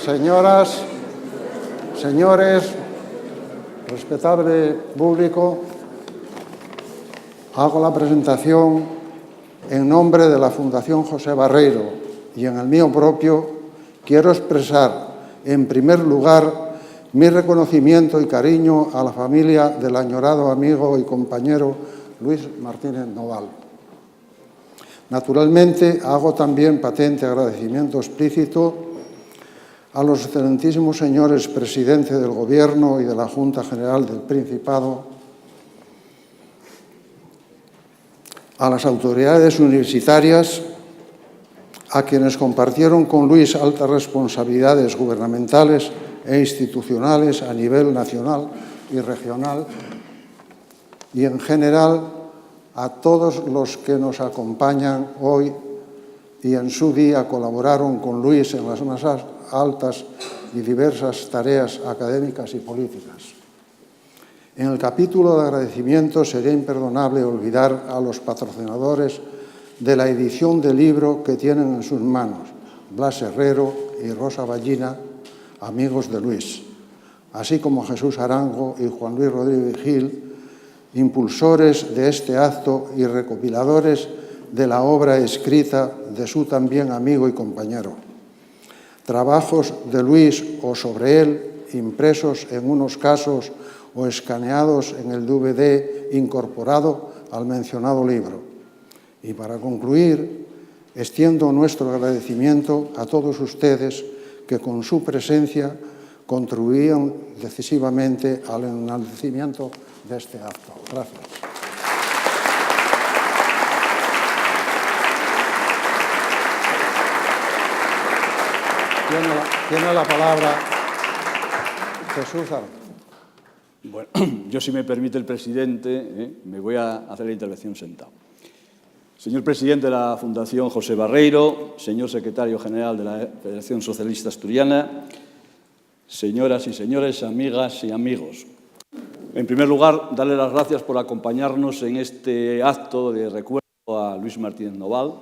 Señoras, señores, respetable público, hago la presentación en nombre de la Fundación José Barreiro y en el mío propio quiero expresar, en primer lugar, mi reconocimiento y cariño a la familia del añorado amigo y compañero Luis Martínez Noval. Naturalmente, hago también patente agradecimiento explícito a los excelentísimos señores presidente del Gobierno y de la Junta General del Principado, a las autoridades universitarias, a quienes compartieron con Luis altas responsabilidades gubernamentales e institucionales a nivel nacional y regional, y en general a todos los que nos acompañan hoy y en su día colaboraron con Luis en las más altas y diversas tareas académicas y políticas. En el capítulo de agradecimiento sería imperdonable olvidar a los patrocinadores de la edición del libro que tienen en sus manos, Blas Herrero y Rosa Ballina, amigos de Luis, así como Jesús Arango y Juan Luis Rodríguez Gil, impulsores de este acto y recopiladores de la obra escrita de su también amigo y compañero. Trabajos de Luis o sobre él, impresos en unos casos o escaneados en el DVD incorporado al mencionado libro. Y para concluir, extiendo nuestro agradecimiento a todos ustedes que con su presencia contribuían decisivamente al enaltecimiento de este acto. Gracias. Tiene la palabra Jesús Arango. Bueno, yo, si me permite el presidente, me voy a hacer la intervención sentado. Señor presidente de la Fundación José Barreiro, señor secretario general de la Federación Socialista Asturiana, señoras y señores, amigas y amigos. En primer lugar, darle las gracias por acompañarnos en este acto de recuerdo a Luis Martínez Noval,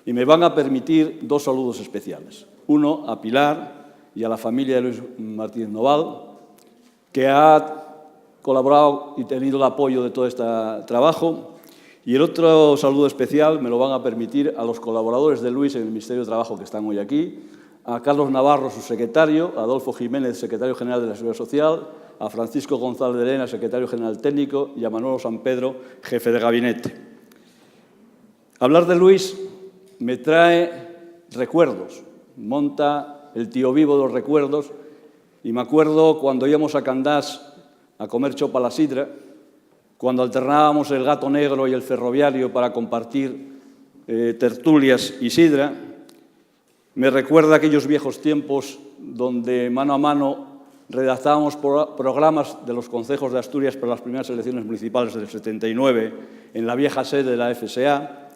y me van a permitir dos saludos especiales. Uno a Pilar y a la familia de Luis Martínez Noval, que ha colaborado y tenido el apoyo de todo este trabajo. Y el otro saludo especial me lo van a permitir a los colaboradores de Luis en el Ministerio de Trabajo que están hoy aquí, a Carlos Navarro, su secretario, a Adolfo Jiménez, secretario general de la Seguridad Social, a Francisco González de Lena, secretario general técnico, y a Manolo San Pedro, jefe de gabinete. Hablar de Luis me trae recuerdos, monta el tío vivo de los recuerdos, y me acuerdo cuando íbamos a Candás a comer chopa a la sidra, cuando alternábamos el gato negro y el ferroviario para compartir tertulias y sidra. Me recuerda aquellos viejos tiempos donde mano a mano redactábamos programas de los concejos de Asturias para las primeras elecciones municipales del 79 en la vieja sede de la FSA.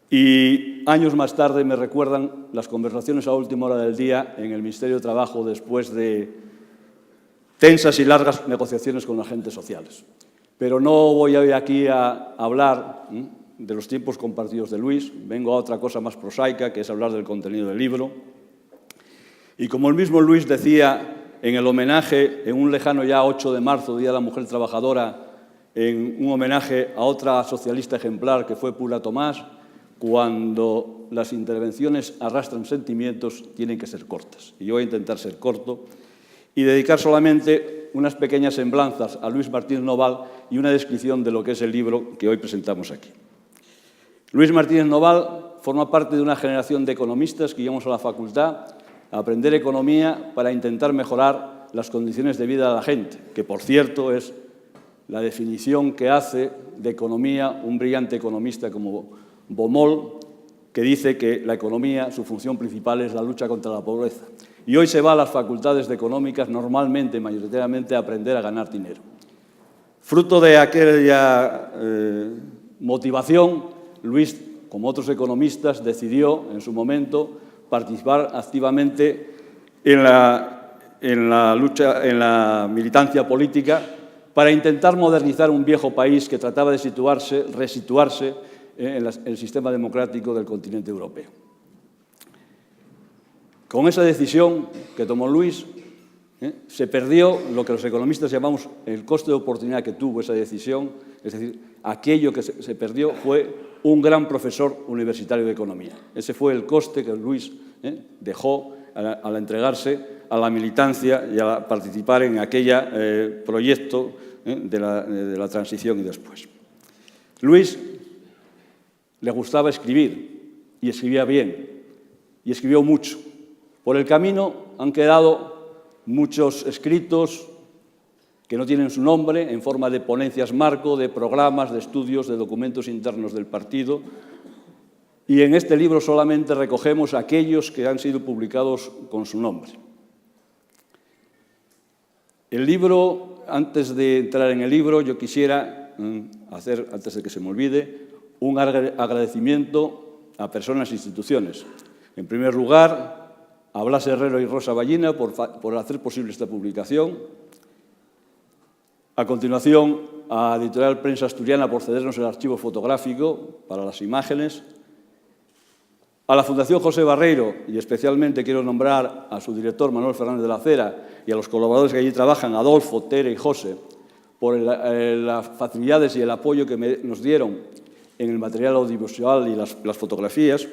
Y años más tarde me recuerdan las conversaciones a última hora del día en el Ministerio de Trabajo después de tensas y largas negociaciones con agentes sociales. Pero no voy hoy aquí a hablar de los tiempos compartidos de Luis, vengo a otra cosa más prosaica, que es hablar del contenido del libro. Y como el mismo Luis decía en el homenaje, en un lejano ya 8 de marzo, Día de la Mujer Trabajadora, en un homenaje a otra socialista ejemplar que fue Pula Tomás, cuando las intervenciones arrastran sentimientos, tienen que ser cortas. Y yo voy a intentar ser corto y dedicar solamente unas pequeñas semblanzas a Luis Martínez Noval y una descripción de lo que es el libro que hoy presentamos aquí. Luis Martínez Noval forma parte de una generación de economistas que íbamos a la facultad a aprender economía para intentar mejorar las condiciones de vida de la gente, que, por cierto, es la definición que hace de economía un brillante economista como Baumol, que dice que la economía, su función principal es la lucha contra la pobreza. Y hoy se va a las facultades de económicas, normalmente, mayoritariamente, a aprender a ganar dinero. Fruto de aquella motivación, Luis, como otros economistas, decidió en su momento participar activamente en la lucha, en la militancia política, para intentar modernizar un viejo país que trataba de resituarse en el sistema democrático del continente europeo. Con esa decisión que tomó Luis, se perdió lo que los economistas llamamos el coste de oportunidad que tuvo esa decisión, es decir, aquello que se perdió fue un gran profesor universitario de economía. Ese fue el coste que Luis dejó al entregarse a la militancia y a participar en aquel proyecto de la transición y después. Luis le gustaba escribir y escribía bien y escribió mucho. Por el camino han quedado muchos escritos que no tienen su nombre, en forma de ponencias marco, de programas, de estudios, de documentos internos del partido. Y en este libro solamente recogemos aquellos que han sido publicados con su nombre. El libro, antes de entrar en el libro, yo quisiera hacer, antes de que se me olvide, un agradecimiento a personas e instituciones. En primer lugar, a Blas Herrero y Rosa Ballina por hacer posible esta publicación. A continuación, a Editorial Prensa Asturiana por cedernos el archivo fotográfico para las imágenes. A la Fundación José Barreiro, y especialmente quiero nombrar a su director Manuel Fernández de la Cera y a los colaboradores que allí trabajan, Adolfo, Tere y José, por las facilidades y el apoyo que nos dieron en el material audiovisual y las fotografías.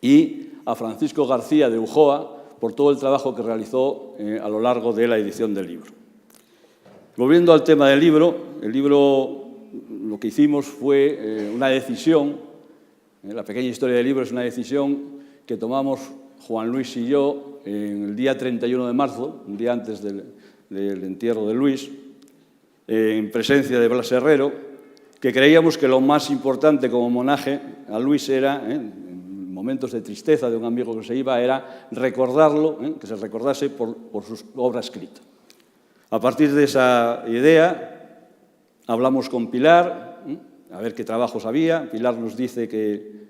Y a Francisco García de Ujoa por todo el trabajo que realizó a lo largo de la edición del libro. Volviendo al tema del libro, el libro lo que hicimos fue una decisión, la pequeña historia del libro es una decisión que tomamos Juan Luis y yo en el día 31 de marzo, un día antes del entierro de Luis, en presencia de Blas Herrero, que creíamos que lo más importante como homenaje a Luis era, en momentos de tristeza de un amigo que se iba, era recordarlo, que se recordase por su obra escrita. A partir de esa idea, hablamos con Pilar, a ver qué trabajos había. Pilar nos dice que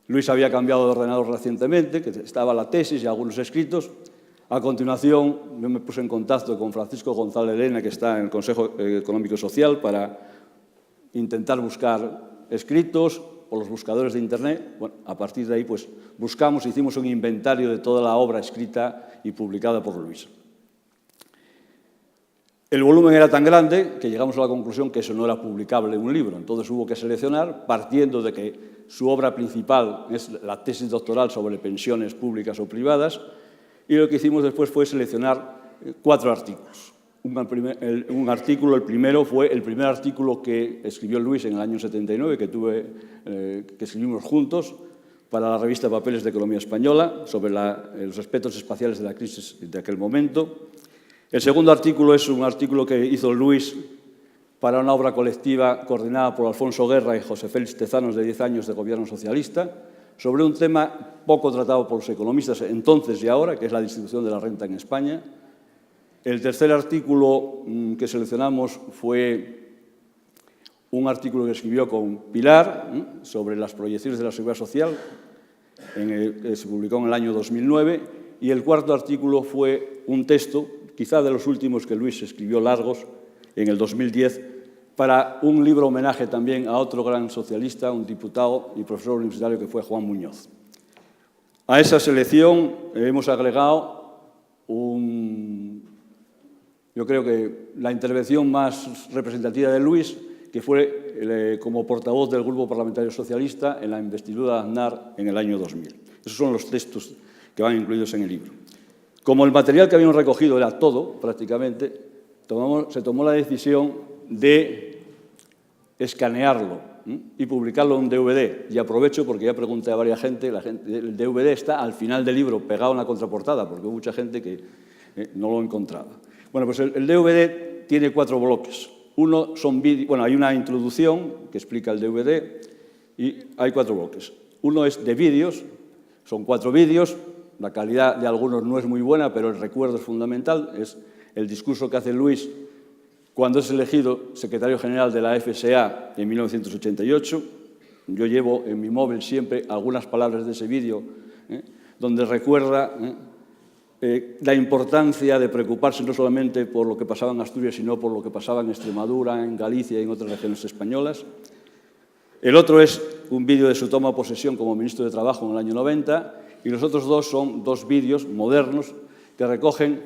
Luis había cambiado de ordenador recientemente, que estaba la tesis y algunos escritos. A continuación, yo me puse en contacto con Francisco González Elena, que está en el Consejo Económico y Social, para intentar buscar escritos por los buscadores de Internet. Bueno, a partir de ahí, pues, buscamos, hicimos un inventario de toda la obra escrita y publicada por Luis. El volumen era tan grande que llegamos a la conclusión que eso no era publicable en un libro. Entonces hubo que seleccionar, partiendo de que su obra principal es la tesis doctoral sobre pensiones públicas o privadas, y lo que hicimos después fue seleccionar 4 artículos. Un artículo, el primero, fue el primer artículo que escribió Luis en el año 79, que escribimos juntos para la revista Papeles de Economía Española, sobre los aspectos espaciales de la crisis de aquel momento. El segundo artículo es un artículo que hizo Luis para una obra colectiva coordinada por Alfonso Guerra y José Félix Tezanos, de 10 años de gobierno socialista, sobre un tema poco tratado por los economistas entonces y ahora, que es la distribución de la renta en España. El tercer artículo que seleccionamos fue un artículo que escribió con Pilar sobre las proyecciones de la Seguridad Social, que se publicó en el año 2009, y el cuarto artículo fue un texto, quizá de los últimos que Luis escribió largos, en el 2010, para un libro homenaje también a otro gran socialista, un diputado y profesor universitario que fue Juan Muñoz. A esa selección hemos agregado yo creo que la intervención más representativa de Luis, que fue como portavoz del Grupo Parlamentario Socialista en la investidura de Aznar en el año 2000. Esos son los textos que van incluidos en el libro. Como el material que habíamos recogido era todo, prácticamente, se tomó la decisión de escanearlo y publicarlo en DVD. Y aprovecho porque ya pregunté a varias gente, el DVD está al final del libro, pegado en la contraportada, porque hubo mucha gente que no lo encontraba. Bueno, pues el DVD tiene 4 bloques. Uno son vídeos, bueno, hay una introducción que explica el DVD y hay 4 bloques. Uno es de vídeos, son 4 vídeos. La calidad de algunos no es muy buena, pero el recuerdo es fundamental. Es el discurso que hace Luis cuando es elegido secretario general de la FSA en 1988. Yo llevo en mi móvil siempre algunas palabras de ese vídeo, donde recuerda la importancia de preocuparse no solamente por lo que pasaba en Asturias, sino por lo que pasaba en Extremadura, en Galicia y en otras regiones españolas. El otro es un vídeo de su toma de posesión como ministro de Trabajo en el año 90, y los otros dos son dos vídeos modernos que recogen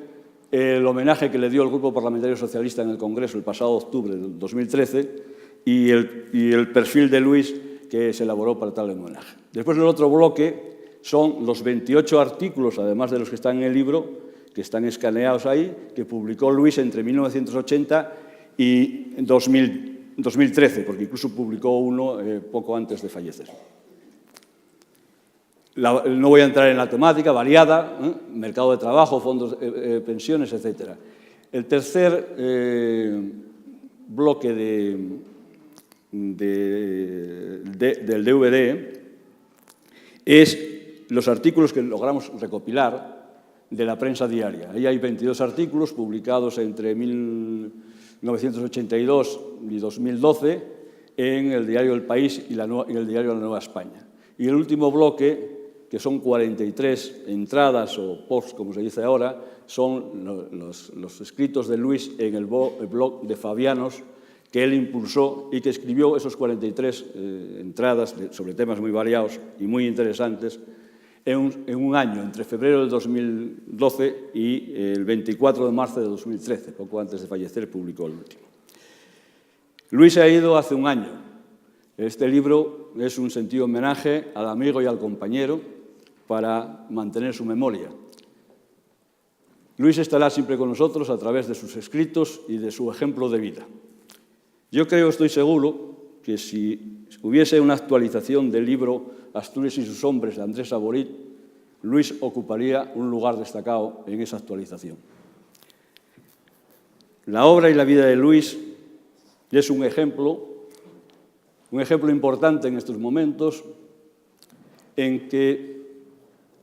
el homenaje que le dio el Grupo Parlamentario Socialista en el Congreso el pasado octubre del 2013 y el perfil de Luis que se elaboró para tal homenaje. Después, el otro bloque son los 28 artículos, además de los que están en el libro, que están escaneados ahí, que publicó Luis entre 1980 y 2013, porque incluso publicó uno poco antes de fallecer. No voy a entrar en la temática variada, mercado de trabajo, fondos, pensiones, etc. El tercer bloque del DVD es los artículos que logramos recopilar de la prensa diaria. Ahí hay 22 artículos publicados entre 1982 y 2012 en el diario El País y el diario La Nueva España. Y el último bloque, que son 43 entradas o posts, como se dice ahora, son los escritos de Luis en el blog de Fabianos, que él impulsó y que escribió esos 43 entradas sobre temas muy variados y muy interesantes en un año, entre febrero del 2012 y el 24 de marzo de 2013, poco antes de fallecer, publicó el último. Luis se ha ido hace un año. Este libro es un sentido homenaje al amigo y al compañero para mantener su memoria. Luis estará siempre con nosotros a través de sus escritos y de su ejemplo de vida. Yo estoy seguro, que si hubiese una actualización del libro Asturias y sus hombres de Andrés Saborit, Luis ocuparía un lugar destacado en esa actualización. La obra y la vida de Luis es un ejemplo importante en estos momentos en que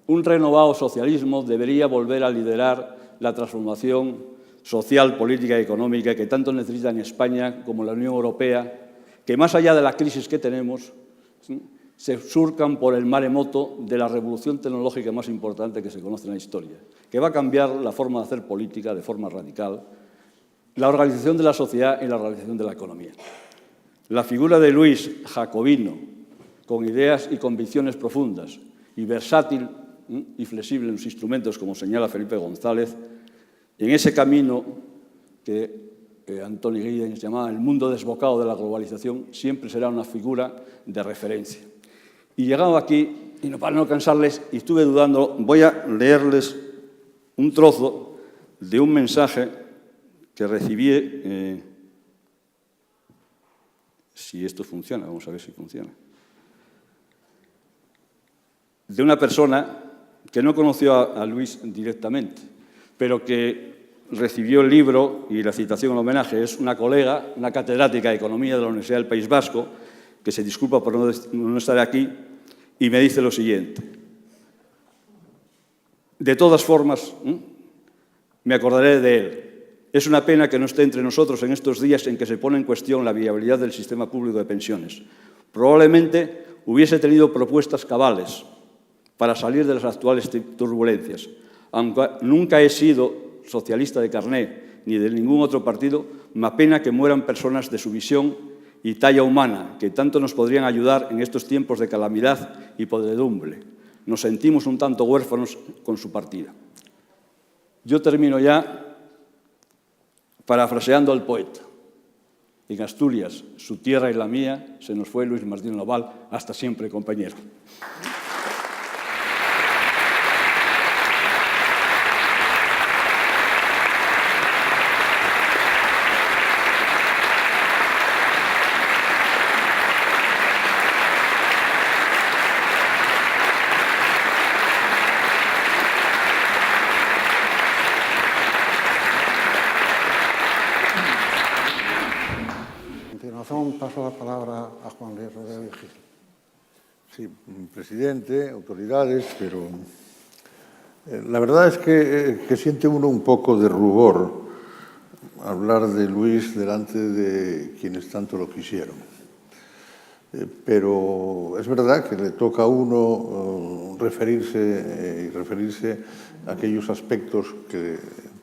un renovado socialismo debería volver a liderar la transformación social, política y económica que tanto necesita en España como la Unión Europea, que más allá de la crisis que tenemos, se surcan por el maremoto de la revolución tecnológica más importante que se conoce en la historia, que va a cambiar la forma de hacer política de forma radical, la organización de la sociedad y la organización de la economía. La figura de Luis, jacobino, con ideas y convicciones profundas y versátil y flexible en sus instrumentos, como señala Felipe González, en ese camino que Antoni Giddens llamaba el mundo desbocado de la globalización, siempre será una figura de referencia. Y llegado aquí, y para no cansarles, y estuve dudando, voy a leerles un trozo de un mensaje que recibí, si esto funciona, vamos a ver si funciona, de una persona que no conoció a Luis directamente, pero que recibió el libro y la citación en homenaje. Es una colega, una catedrática de Economía de la Universidad del País Vasco, que se disculpa por no estar aquí, y me dice lo siguiente. De todas formas, me acordaré de él. Es una pena que no esté entre nosotros en estos días en que se pone en cuestión la viabilidad del sistema público de pensiones. Probablemente hubiese tenido propuestas cabales para salir de las actuales turbulencias. Aunque nunca he sido socialista de carné ni de ningún otro partido, me apena que mueran personas de su visión y talla humana, que tanto nos podrían ayudar en estos tiempos de calamidad y podredumbre. Nos sentimos un tanto huérfanos con su partida. Yo termino ya parafraseando al poeta. En Asturias, su tierra y la mía, se nos fue Luis Martín Noval. Hasta siempre, compañero. Paso la palabra a Juan Luis Rodríguez Gil. Sí, presidente, autoridades, pero la verdad es que siente uno un poco de rubor hablar de Luis delante de quienes tanto lo quisieron. Pero es verdad que le toca a uno referirse a aquellos aspectos que,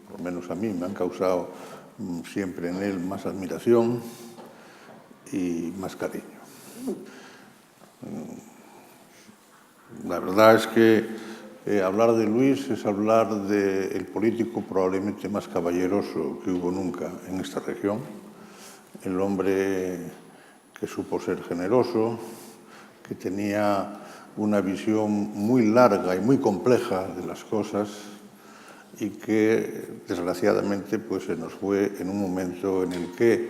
por lo menos a mí, me han causado siempre en él más admiración y más cariño. La verdad es que hablar de Luis es hablar del político probablemente más caballeroso que hubo nunca en esta región, el hombre que supo ser generoso, que tenía una visión muy larga y muy compleja de las cosas y que desgraciadamente pues, se nos fue en un momento en el que,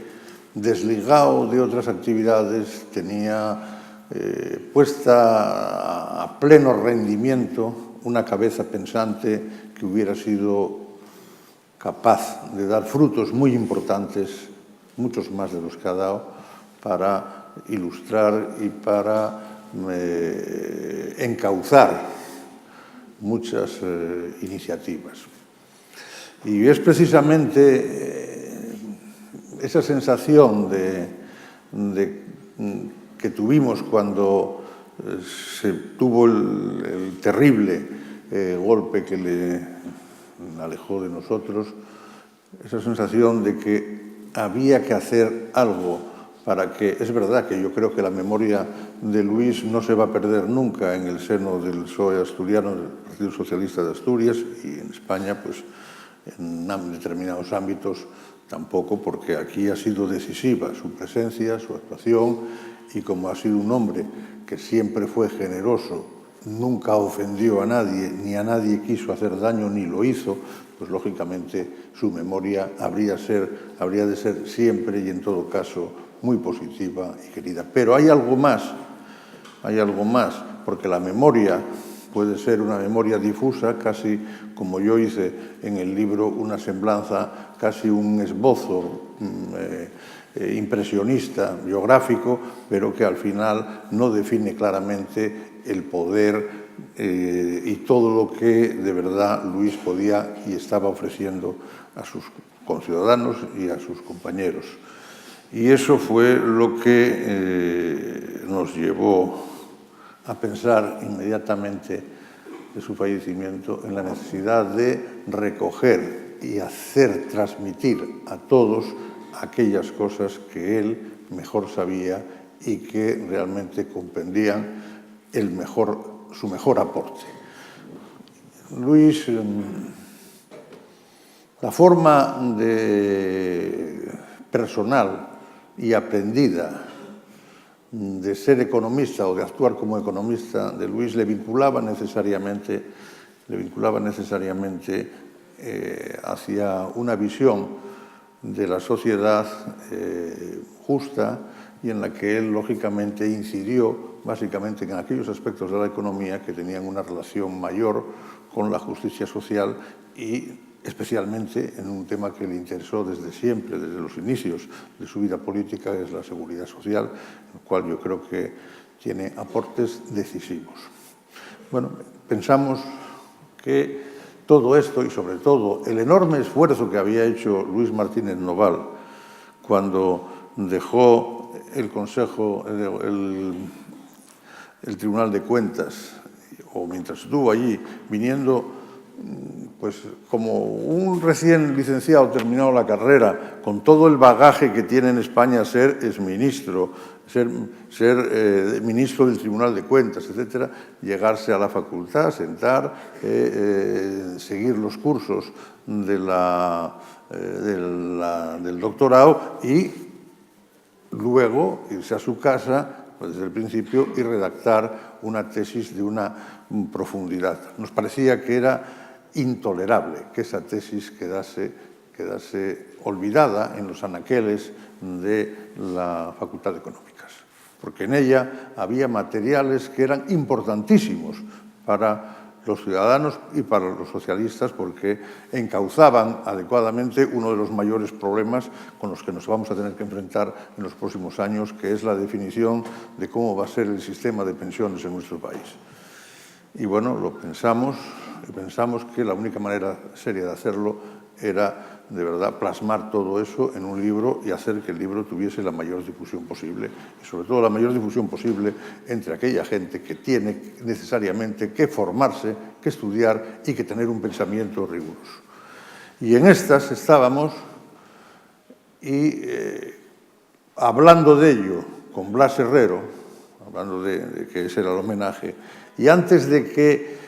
desligado de otras actividades, tenía puesta a pleno rendimiento una cabeza pensante que hubiera sido capaz de dar frutos muy importantes, muchos más de los que ha dado, para ilustrar y para encauzar muchas iniciativas. Y es precisamente esa sensación que tuvimos cuando se tuvo el terrible golpe que le alejó de nosotros, esa sensación de que había que hacer algo para que, es verdad que yo creo que la memoria de Luis no se va a perder nunca en el seno del PSOE asturiano, del Partido Socialista de Asturias, y en España, pues en determinados ámbitos tampoco, porque aquí ha sido decisiva su presencia, su actuación, y como ha sido un hombre que siempre fue generoso, nunca ofendió a nadie, ni a nadie quiso hacer daño, ni lo hizo, pues lógicamente su memoria habría de ser siempre y en todo caso muy positiva y querida. Pero hay algo más, porque la memoria puede ser una memoria difusa, casi como yo hice en el libro una semblanza, casi un esbozo impresionista, biográfico, pero que al final no define claramente el poder y todo lo que de verdad Luis podía y estaba ofreciendo a sus conciudadanos y a sus compañeros. Y eso fue lo que nos llevó a pensar inmediatamente de su fallecimiento en la necesidad de recoger y hacer transmitir a todos aquellas cosas que él mejor sabía y que realmente comprendían su mejor aporte. Luis, la forma personal y aprendida de ser economista o de actuar como economista de Luis le vinculaba necesariamente hacia una visión de la sociedad justa y en la que él lógicamente incidió básicamente en aquellos aspectos de la economía que tenían una relación mayor con la justicia social y especialmente en un tema que le interesó desde siempre, desde los inicios de su vida política, que es la seguridad social, el cual yo creo que tiene aportes decisivos. Bueno, pensamos que todo esto y sobre todo el enorme esfuerzo que había hecho Luis Martínez Noval cuando dejó el Consejo, el Tribunal de Cuentas, o mientras estuvo allí, viniendo pues como un recién licenciado terminado la carrera, con todo el bagaje que tiene en España ser exministro, ser ministro del Tribunal de Cuentas, etcétera, llegarse a la facultad, sentar, seguir los cursos del doctorado y luego irse a su casa pues desde el principio y redactar una tesis de una profundidad. Nos parecía que era intolerable que esa tesis quedase olvidada en los anaqueles de la Facultad de Económicas, porque en ella había materiales que eran importantísimos para los ciudadanos y para los socialistas, porque encauzaban adecuadamente uno de los mayores problemas con los que nos vamos a tener que enfrentar en los próximos años, que es la definición de cómo va a ser el sistema de pensiones en nuestro país. Y bueno, lo pensamos, y pensamos que la única manera seria de hacerlo era, de verdad, plasmar todo eso en un libro y hacer que el libro tuviese la mayor difusión posible, y sobre todo la mayor difusión posible entre aquella gente que tiene necesariamente que formarse, que estudiar y que tener un pensamiento riguroso. Y en estas estábamos, y hablando de ello con Blas Herrero hablando de que ese era el homenaje, y antes de que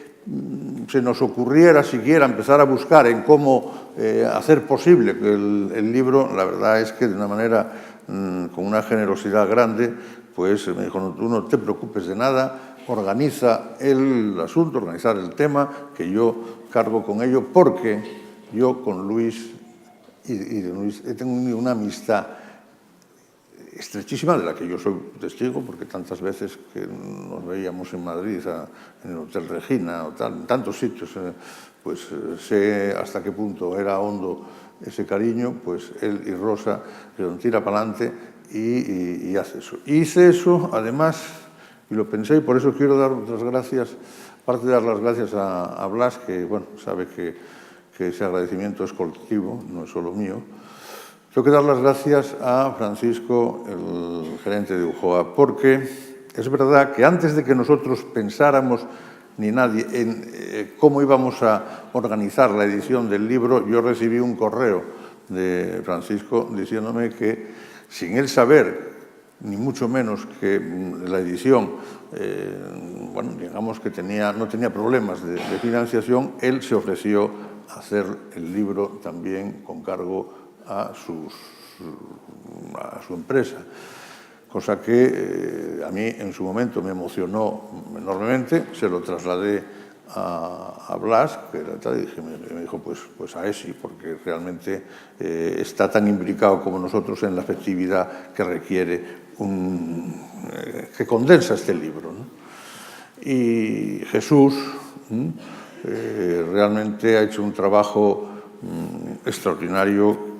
se nos ocurriera siquiera empezar a buscar en cómo hacer posible que el libro, la verdad es que de una manera, con una generosidad grande, pues me dijo, tú no te preocupes de nada, organiza el asunto, organizar el tema, que yo cargo con ello, porque yo con Luis y de Luis tengo una amistad estrechísima, de la que yo soy testigo, porque tantas veces que nos veíamos en Madrid, en el Hotel Regina, o tal, en tantos sitios, pues sé hasta qué punto era hondo ese cariño, pues él y Rosa tira para adelante y hace eso. Hice eso, además, y lo pensé, y por eso quiero dar las gracias, aparte de dar las gracias a Blas, que bueno, sabe que ese agradecimiento es colectivo, no es solo mío. Tengo que dar las gracias a Francisco, el gerente de UJOA, porque es verdad que antes de que nosotros pensáramos, ni nadie, en cómo íbamos a organizar la edición del libro, yo recibí un correo de Francisco diciéndome que, sin él saber, ni mucho menos que la edición, bueno, digamos que no tenía problemas de financiación, él se ofreció a hacer el libro también con cargo a su empresa, cosa que a mí en su momento me emocionó enormemente. Se lo trasladé a Blas, que era tal, y me dijo pues a ESI, porque realmente está tan implicado como nosotros en la efectividad que requiere que condensa este libro, ¿no? Y Jesús realmente ha hecho un trabajo extraordinario,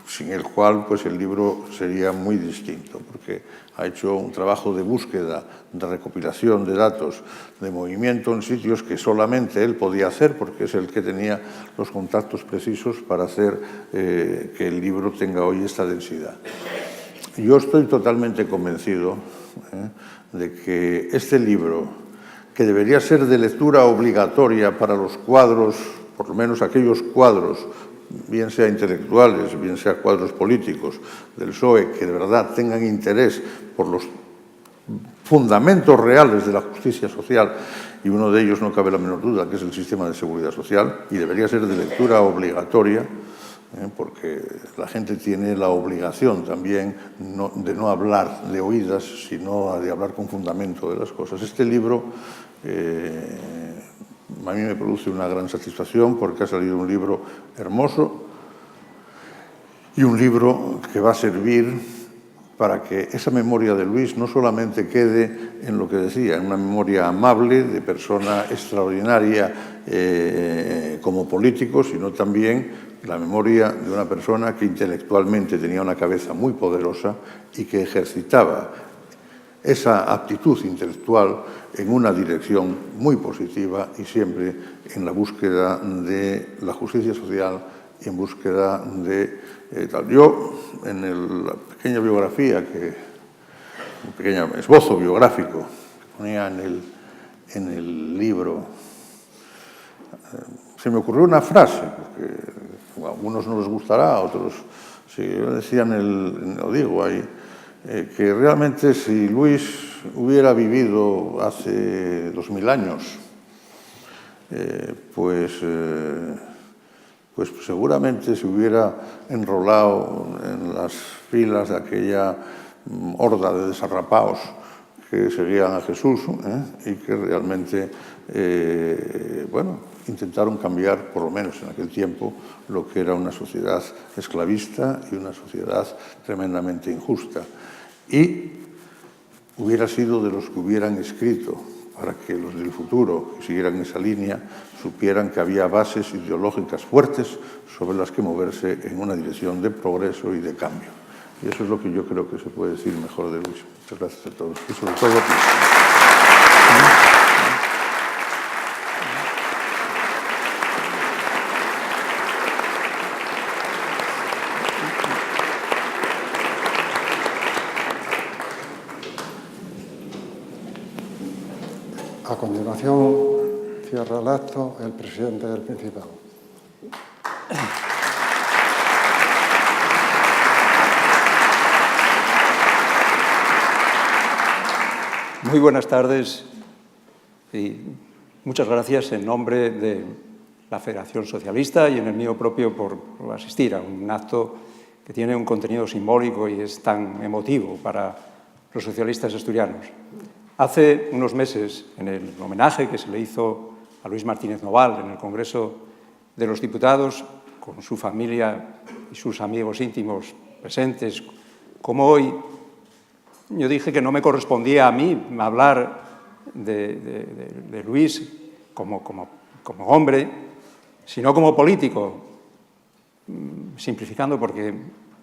sin el cual pues el libro sería muy distinto, porque ha hecho un trabajo de búsqueda, de recopilación de datos, de movimiento en sitios que solamente él podía hacer, porque es el que tenía los contactos precisos para hacer que el libro tenga hoy esta densidad. Yo estoy totalmente convencido de que este libro, que debería ser de lectura obligatoria para los cuadros, por lo menos aquellos cuadros, bien sea intelectuales, bien sea cuadros políticos del PSOE, que de verdad tengan interés por los fundamentos reales de la justicia social, y uno de ellos no cabe la menor duda, que es el sistema de seguridad social, y debería ser de lectura obligatoria, porque la gente tiene la obligación también de no hablar de oídas, sino de hablar con fundamento de las cosas. Este libro a mí me produce una gran satisfacción, porque ha salido un libro hermoso y un libro que va a servir para que esa memoria de Luis no solamente quede en lo que decía, en una memoria amable, de persona extraordinaria como político, sino también la memoria de una persona que intelectualmente tenía una cabeza muy poderosa y que ejercitaba esa aptitud intelectual en una dirección muy positiva y siempre en la búsqueda de la justicia social y en búsqueda de tal. Yo, en la pequeña biografía, un pequeño esbozo biográfico que ponía en el libro, se me ocurrió una frase, porque a algunos no les gustará, a otros sí. Yo decía lo digo ahí, que realmente si Luis hubiera vivido hace 2000 años, pues seguramente se hubiera enrolado en las filas de aquella horda de desarrapados que seguían a Jesús y que realmente, bueno, intentaron cambiar, por lo menos en aquel tiempo, lo que era una sociedad esclavista y una sociedad tremendamente injusta. Y hubiera sido de los que hubieran escrito para que los del futuro que siguieran esa línea supieran que había bases ideológicas fuertes sobre las que moverse en una dirección de progreso y de cambio. Y eso es lo que yo creo que se puede decir mejor de Luis. Muchas gracias a todos. Y sobre todo A continuación, cierra el acto el presidente del Principado. Muy buenas tardes y muchas gracias en nombre de la Federación Socialista y en el mío propio por asistir a un acto que tiene un contenido simbólico y es tan emotivo para los socialistas asturianos. Hace unos meses, en el homenaje que se le hizo a Luis Martínez Noval en el Congreso de los Diputados, con su familia y sus amigos íntimos presentes, como hoy, yo dije que no me correspondía a mí hablar de Luis como hombre, sino como político, simplificando porque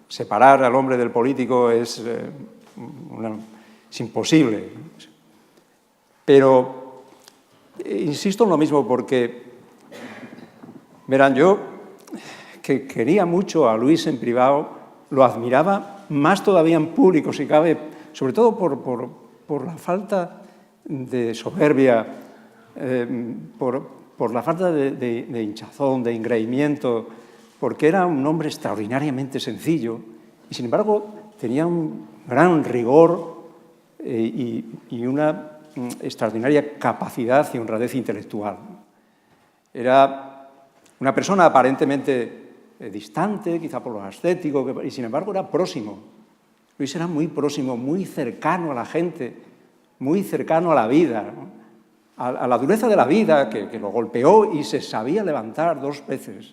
separar al hombre del político es imposible. Pero insisto en lo mismo porque, verán, yo que quería mucho a Luis en privado, lo admiraba más todavía en público, si cabe, sobre todo por la falta de soberbia, por la falta de hinchazón, de engreimiento, porque era un hombre extraordinariamente sencillo y, sin embargo, tenía un gran rigor y una extraordinaria capacidad y honradez intelectual. Era una persona aparentemente distante, quizá por lo ascético, y sin embargo era próximo. Luis era muy próximo, muy cercano a la gente, muy cercano a la vida, ¿no? A la dureza de la vida que lo golpeó y se sabía levantar 2 veces.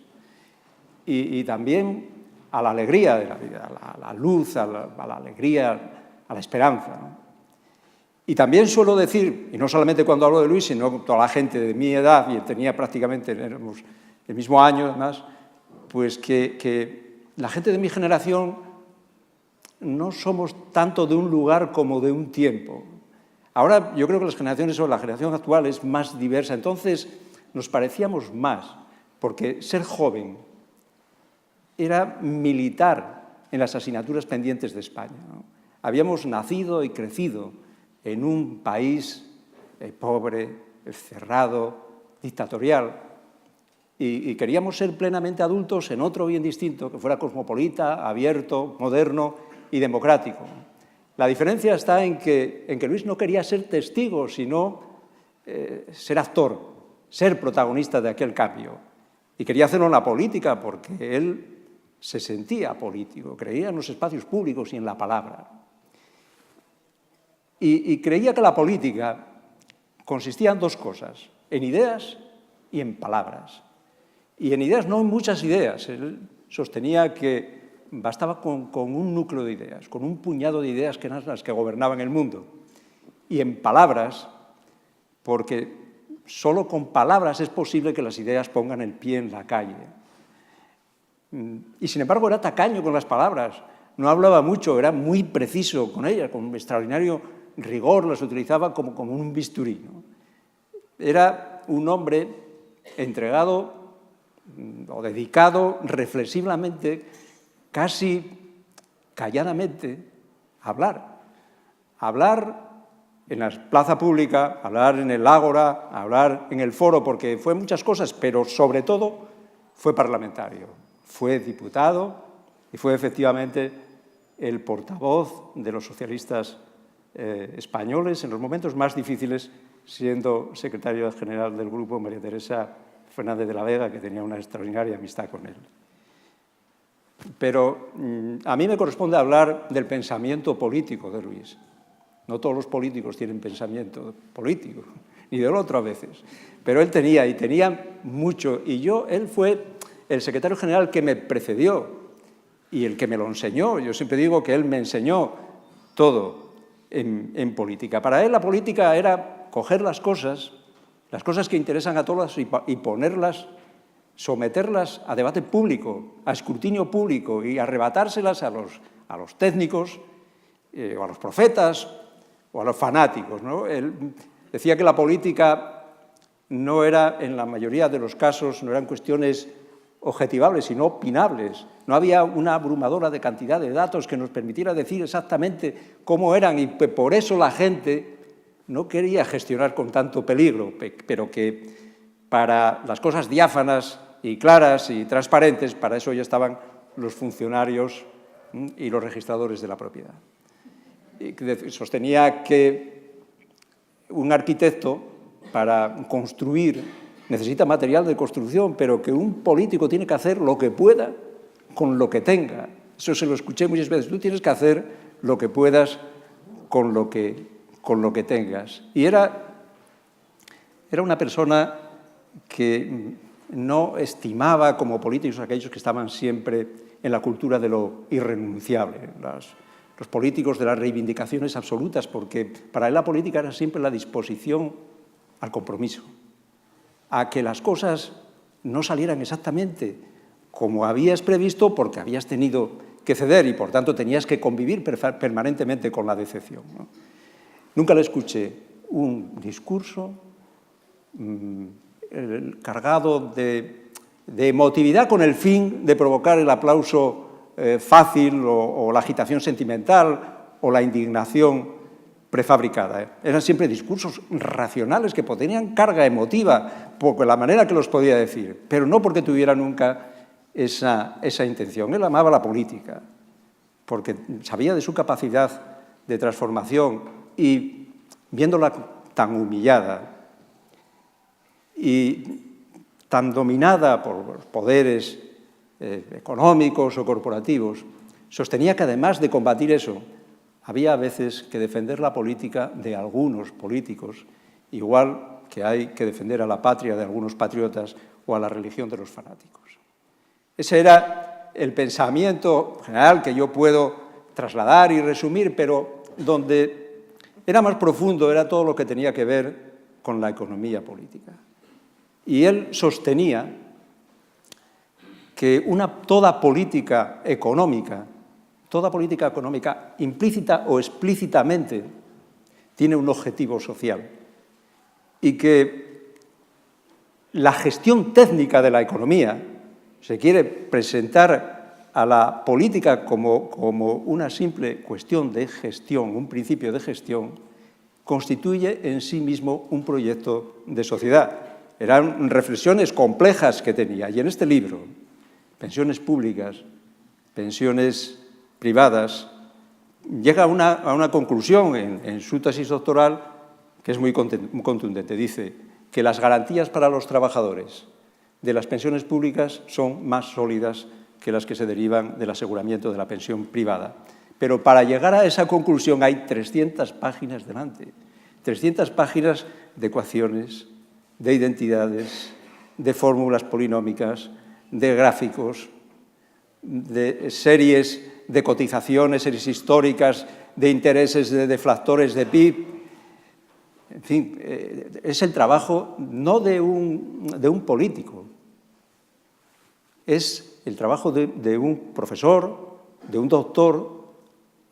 Y también a la alegría de la vida, a la luz, a la alegría, a la esperanza, ¿no? Y también suelo decir, y no solamente cuando hablo de Luis, sino toda la gente de mi edad, y tenía prácticamente el mismo año además, pues que la gente de mi generación no somos tanto de un lugar como de un tiempo. Ahora yo creo que las generaciones o la generación actual es más diversa, entonces nos parecíamos más, porque ser joven era militar en las asignaturas pendientes de España, ¿no? Habíamos nacido y crecido en un país pobre, cerrado, dictatorial, y queríamos ser plenamente adultos en otro bien distinto, que fuera cosmopolita, abierto, moderno y democrático. La diferencia está en que Luis no quería ser testigo, sino ser actor, ser protagonista de aquel cambio. Y quería hacerlo en la política porque él se sentía político, creía en los espacios públicos y en la palabra. Y creía que la política consistía en 2 cosas, en ideas y en palabras. Y en ideas no en muchas ideas. Él sostenía que bastaba con un núcleo de ideas, con un puñado de ideas que eran las que gobernaban el mundo. Y en palabras, porque solo con palabras es posible que las ideas pongan el pie en la calle. Y sin embargo era tacaño con las palabras, no hablaba mucho, era muy preciso con ellas, con un extraordinario rigor, las utilizaba como un bisturí, ¿no? Era un hombre entregado o dedicado reflexivamente, casi calladamente, a hablar en la plaza pública, hablar en el ágora, hablar en el foro, porque fue muchas cosas, pero sobre todo fue parlamentario, fue diputado y fue efectivamente el portavoz de los socialistas españoles en los momentos más difíciles, siendo secretario general del grupo María Teresa Fernández de la Vega, que tenía una extraordinaria amistad con él. Pero a mí me corresponde hablar del pensamiento político de Luis. No todos los políticos tienen pensamiento político, ni del otro a veces. Pero él tenía, y tenía mucho. Y él fue el secretario general que me precedió y el que me lo enseñó. Yo siempre digo que él me enseñó todo en política. Para él la política era coger las cosas que interesan a todas y ponerlas, someterlas a debate público, a escrutinio público y arrebatárselas a los técnicos, o a los profetas, o a los fanáticos, ¿no? Él decía que la política no era, en la mayoría de los casos, no eran cuestiones objetivables, sino opinables. No había una abrumadora de cantidad de datos que nos permitiera decir exactamente cómo eran, y por eso la gente no quería gestionar con tanto peligro, pero que para las cosas diáfanas y claras y transparentes, para eso ya estaban los funcionarios y los registradores de la propiedad. Y sostenía que un arquitecto para construir necesita material de construcción, pero que un político tiene que hacer lo que pueda con lo que tenga. Eso se lo escuché muchas veces. Tú tienes que hacer lo que puedas con lo que tengas. Y era una persona que no estimaba como políticos aquellos que estaban siempre en la cultura de lo irrenunciable, los políticos de las reivindicaciones absolutas, porque para él la política era siempre la disposición al compromiso, a que las cosas no salieran exactamente como habías previsto porque habías tenido que ceder y, por tanto, tenías que convivir permanentemente con la decepción, ¿no? Nunca le escuché un discurso cargado de emotividad con el fin de provocar el aplauso fácil o la agitación sentimental o la indignación prefabricada. Eran siempre discursos racionales que tenían carga emotiva por la manera que los podía decir, pero no porque tuviera nunca esa intención. Él amaba la política porque sabía de su capacidad de transformación y viéndola tan humillada y tan dominada por poderes económicos o corporativos, sostenía que además de combatir eso, había a veces que defender la política de algunos políticos, igual que hay que defender a la patria de algunos patriotas o a la religión de los fanáticos. Ese era el pensamiento general que yo puedo trasladar y resumir, pero donde era más profundo era todo lo que tenía que ver con la economía política. Y él sostenía que toda política económica implícita o explícitamente tiene un objetivo social y que la gestión técnica de la economía se quiere presentar a la política como una simple cuestión de gestión, un principio de gestión, constituye en sí mismo un proyecto de sociedad. Eran reflexiones complejas que tenía. Y en este libro, Pensiones públicas, pensiones privadas, llega a una conclusión en su tesis doctoral que es muy contundente. Dice que las garantías para los trabajadores de las pensiones públicas son más sólidas que las que se derivan del aseguramiento de la pensión privada. Pero para llegar a esa conclusión hay 300 páginas delante, 300 páginas de ecuaciones, de identidades, de fórmulas polinómicas, de gráficos, de series de cotizaciones, series históricas, de intereses de deflactores de PIB. En fin, es el trabajo no de un político, es el trabajo de un profesor, de un doctor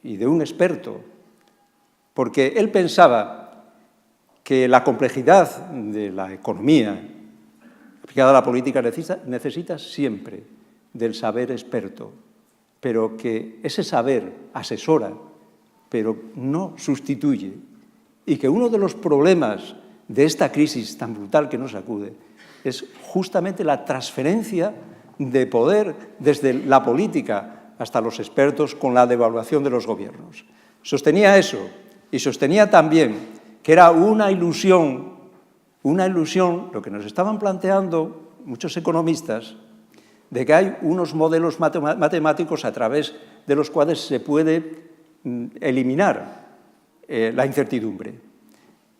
y de un experto, porque él pensaba que la complejidad de la economía aplicada a la política necesita siempre del saber experto, pero que ese saber asesora, pero no sustituye, y que uno de los problemas de esta crisis tan brutal que nos sacude es justamente la transferencia de poder desde la política hasta los expertos con la devaluación de los gobiernos. Sostenía eso y sostenía también que era una ilusión lo que nos estaban planteando muchos economistas, de que hay unos modelos matemáticos a través de los cuales se puede eliminar la incertidumbre.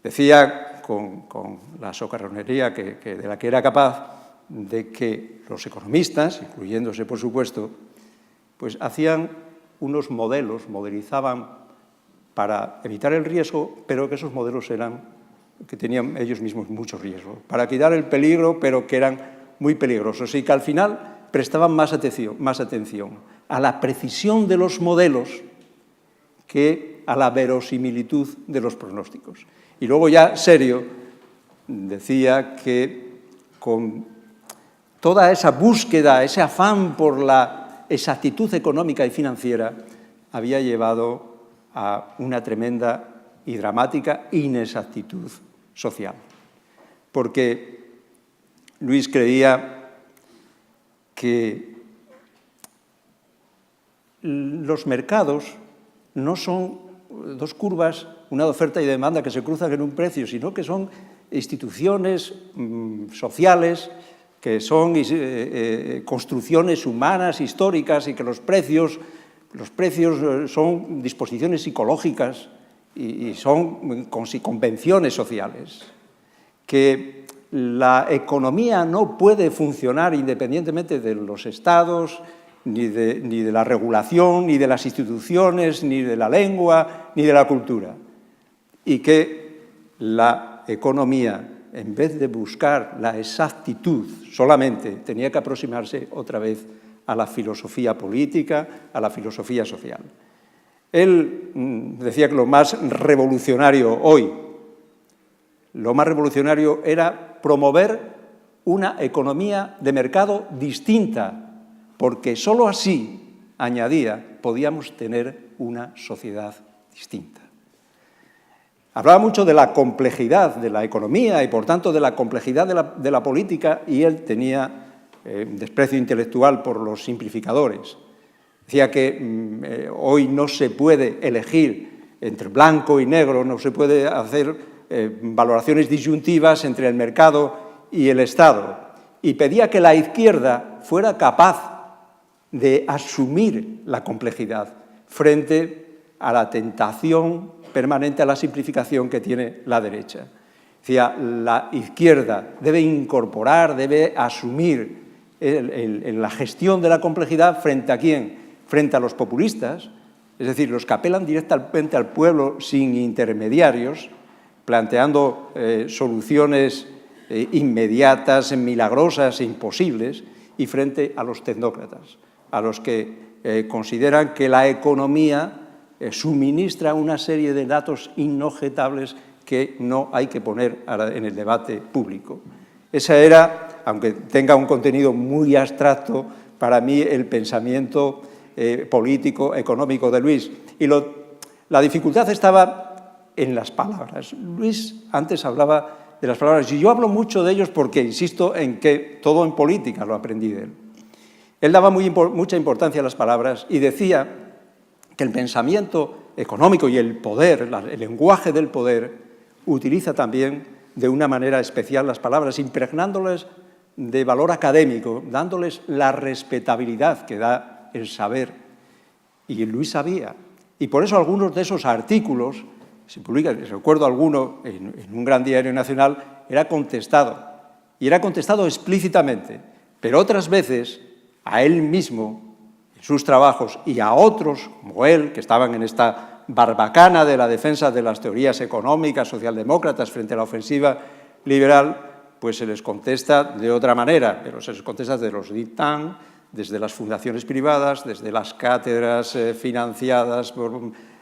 Decía con la socarronería de la que era capaz, de que los economistas, incluyéndose por supuesto, pues hacían unos modelos, modelizaban para evitar el riesgo, pero que esos modelos que tenían ellos mismos mucho riesgo, para quitar el peligro, pero que eran muy peligrosos, y que al final prestaban más atención a la precisión de los modelos que a la verosimilitud de los pronósticos. Y luego ya, serio, decía que con toda esa búsqueda, ese afán por la exactitud económica y financiera, había llevado a una tremenda y dramática inexactitud social. Porque Luis creía que los mercados no son curvas, una de oferta y demanda que se cruzan en un precio, sino que son instituciones sociales, que son construcciones humanas, históricas, y que los precios son disposiciones psicológicas y son convenciones sociales. Que la economía no puede funcionar independientemente de los estados, ni de la regulación, ni de las instituciones, ni de la lengua, ni de la cultura. Y que la economía, en vez de buscar la exactitud solamente, tenía que aproximarse otra vez a la filosofía política, a la filosofía social. Él decía que lo más revolucionario hoy, lo más revolucionario era promover una economía de mercado distinta, porque sólo así, añadía, podíamos tener una sociedad distinta. Hablaba mucho de la complejidad de la economía y, por tanto, de la complejidad de la política, y él tenía un desprecio intelectual por los simplificadores. Decía que hoy no se puede elegir entre blanco y negro, no se puede hacer valoraciones disyuntivas entre el mercado y el Estado, y pedía que la izquierda fuera capaz de asumir la complejidad frente a la tentación permanente a la simplificación que tiene la derecha. Decía, la izquierda debe incorporar, debe asumir la gestión de la complejidad frente a quién, frente a los populistas, es decir, los que apelan directamente al pueblo sin intermediarios, planteando soluciones inmediatas, milagrosas e imposibles, y frente a los tecnócratas, a los que consideran que la economía suministra una serie de datos inobjetables que no hay que poner en el debate público. Ese era, aunque tenga un contenido muy abstracto, para mí el pensamiento político, económico de Luis. Y la dificultad estaba en las palabras. Luis antes hablaba de las palabras, y yo hablo mucho de ellos porque insisto en que todo en política lo aprendí de él. Él daba mucha importancia a las palabras y decía que el pensamiento económico y el poder, el lenguaje del poder, utiliza también de una manera especial las palabras, impregnándoles de valor académico, dándoles la respetabilidad que da el saber. Y Luis sabía. Y por eso algunos de esos artículos, se publican, recuerdo alguno en un gran diario nacional, era contestado. Y era contestado explícitamente. Pero otras veces, a él mismo, sus trabajos, y a otros, como él, que estaban en esta barbacana de la defensa de las teorías económicas socialdemócratas frente a la ofensiva liberal, pues se les contesta de otra manera, pero se les contesta desde los dictán, desde las fundaciones privadas, desde las cátedras financiadas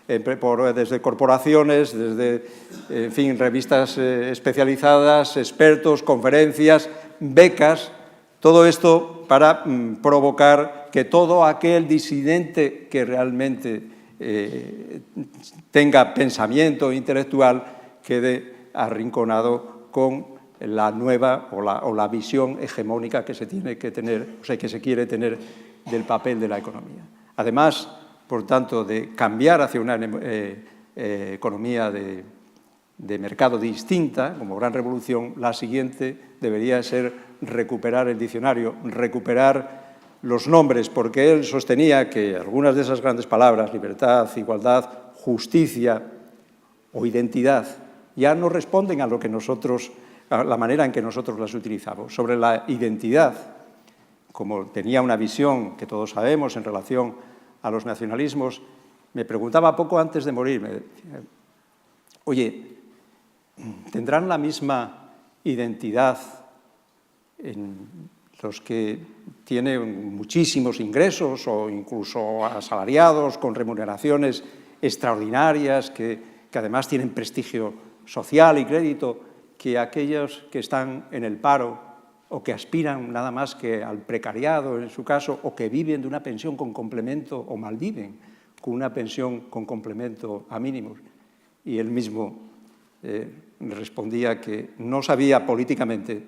desde corporaciones, desde, en fin, revistas especializadas, expertos, conferencias, becas, todo esto para provocar que todo aquel disidente que realmente tenga pensamiento intelectual quede arrinconado con la nueva o la visión hegemónica que se tiene que tener, o sea, que se quiere tener del papel de la economía. Además, por tanto, de cambiar hacia una economía de mercado distinta, como gran revolución, la siguiente debería ser recuperar el diccionario, recuperar los nombres, porque él sostenía que algunas de esas grandes palabras, libertad, igualdad, justicia o identidad, ya no responden a lo que nosotros, a la manera en que nosotros las utilizamos. Sobre la identidad, como tenía una visión que todos sabemos en relación a los nacionalismos, me preguntaba poco antes de morir, me decía, oye, ¿tendrán la misma identidad en los que tienen muchísimos ingresos o incluso asalariados con remuneraciones extraordinarias que además tienen prestigio social y crédito, que aquellos que están en el paro o que aspiran nada más que al precariado, en su caso, o que viven de una pensión con complemento o malviven con una pensión con complemento a mínimos? Y él mismo respondía que no sabía políticamente,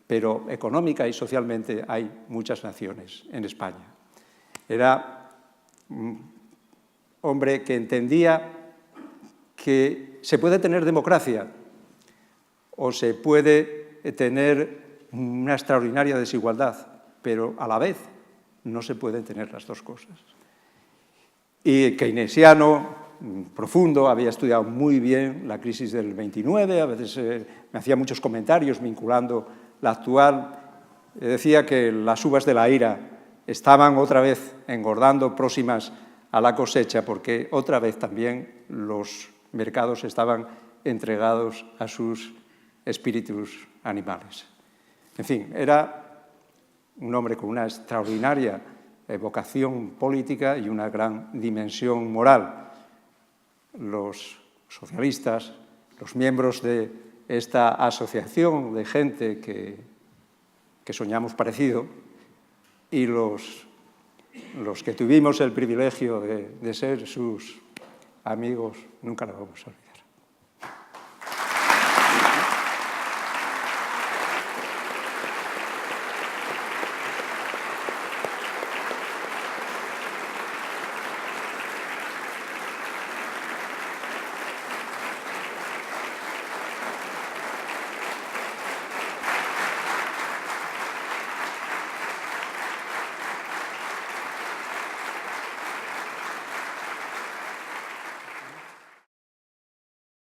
pero económica y socialmente hay muchas naciones en España. Era un hombre que entendía que se puede tener democracia o se puede tener una extraordinaria desigualdad, pero a la vez no se pueden tener las dos cosas. Y keynesiano, profundo, había estudiado muy bien la crisis del 29, a veces me hacía muchos comentarios vinculando la actual. Decía que las uvas de la ira estaban otra vez engordando, próximas a la cosecha, porque otra vez también los mercados estaban entregados a sus espíritus animales. En fin, era un hombre con una extraordinaria vocación política y una gran dimensión moral. Los socialistas, los miembros de esta asociación de gente que soñamos parecido, y los que tuvimos el privilegio de ser sus amigos, nunca lo vamos a olvidar.